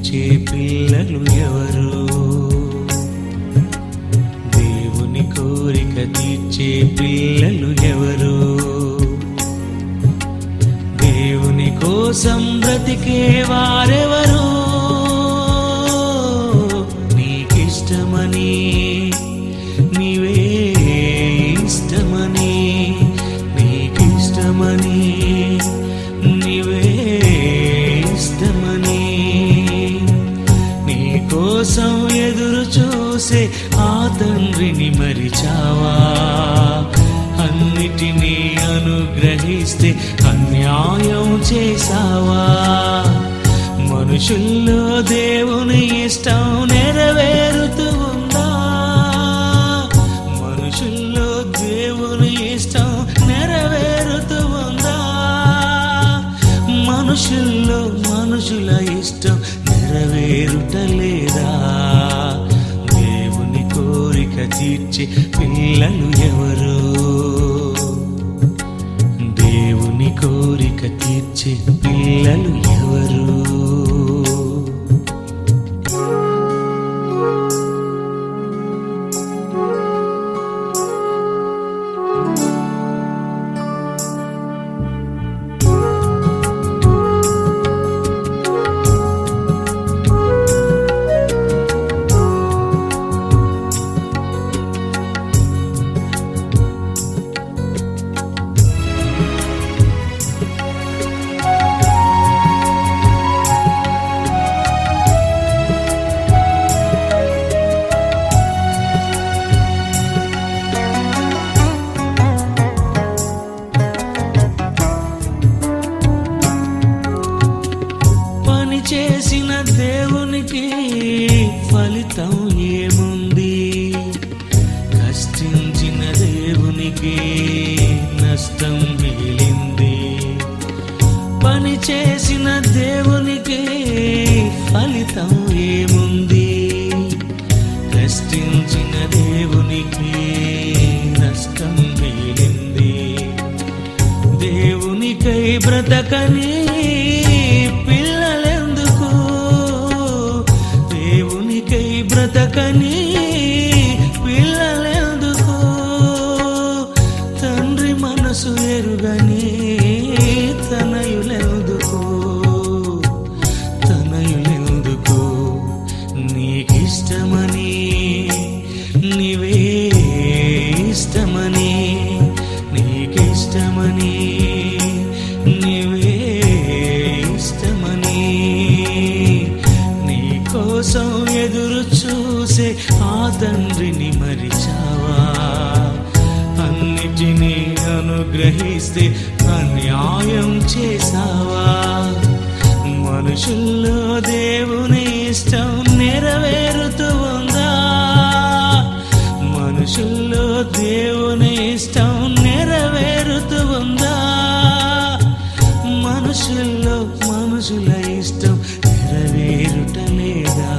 తీర్చే పిల్లలు ఎవరు? దేవుని కోరిక తీర్చే పిల్లలు ఎవరు? దేవుని కోసం బ్రతికే వారెవరు? నీకిష్టమని నీవే ఇష్టమని, నీకిష్టమని నీవే ఇష్టమని, నీ కోసం ఎదురు చూసే ఆ తండ్రిని మరిచావా? అన్నిటినీ అనుగ్రహిస్తే అన్యాయం చేసావా? మనుషుల్లో దేవుని ఇష్టం నెరవేరుతూ ఉందా? మనుషుల్లో దేవుని ఇష్టం నెరవేరుతూ ఉందా? మనుషుల్లో మనుషుల ఇష్టం నెరవేరుటలేదా? దేవుని కోరిక తీర్చే పిల్లలు ఎవరు? దేవుని కోరిక తీర్చే పిల్లలు ఎవరు? చేసిన దేవునికి ఫలితం ఏముంది? కష్టించిన దేవునికి నష్టం మిగిలింది. పని చేసిన దేవునికి ఫలితం ఏముంది? కష్టించిన దేవునికి నష్టం మిగిలింది. దేవునికై బ్రతకని బ్రతకని పిల్లలెందుకు? తండ్రి మనసు ఎరుగని తనయులెందుకు? తనయులెందుకు? నీకిష్టమని నీవే ఇష్టమని, నీకిష్టమని నీవే ఇష్టమని, నీ కోసం ఎదురు చూసే ఆ తండ్రిని మరిచావా? అన్నిటినీ అనుగ్రహిస్తే అన్యాయం చేసావా? మనుషుల్లో దేవుని ఇష్టం నెరవేరుతూ ఉందా? మనుషుల్లో దేవుని ఇష్టం నెరవేరుతూ ఉందా? మనుషుల్లో మనుషుల ఇష్టం నెరవేరుటలేదా?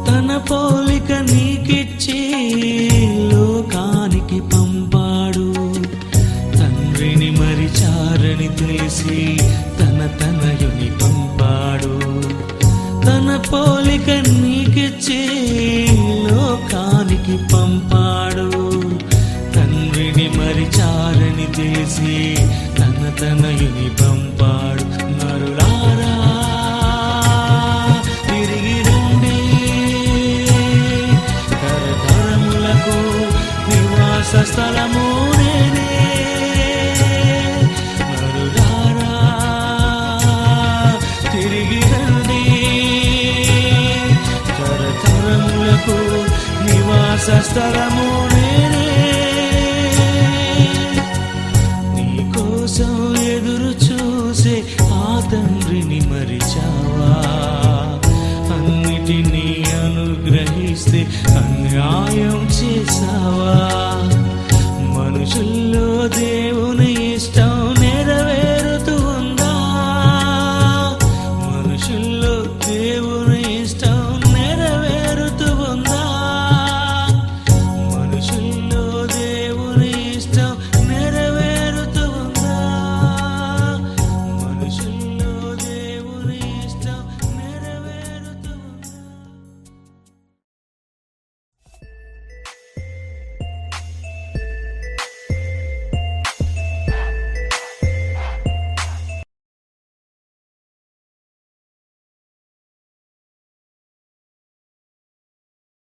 తన పోలిక నీకిచ్చి లోకానికి పంపాడు. తండ్రిని మరిచారని తెలిసి తన తనయుని పంపాడు. తన పోలిక నీకిచ్చి లోకానికి పంపాడు. తండ్రిని మరిచారని తెలిసి తన తనయుని పంపాడు. నరులారా తిరిగి రండి, తరతరములకు నివాస స్థలము నేనే. నరులారా తిరిగి రండి, తరతరములకు నివాస నివాస స్థలము నేనే. నీ కోసం ఎదురు చూసే ఆ తండ్రిని మరిచావా? అన్నిటినీ అనుగ్రహిస్తే అన్యాయం చేసావా? మనుషుల్లో దేవుని ఇష్టం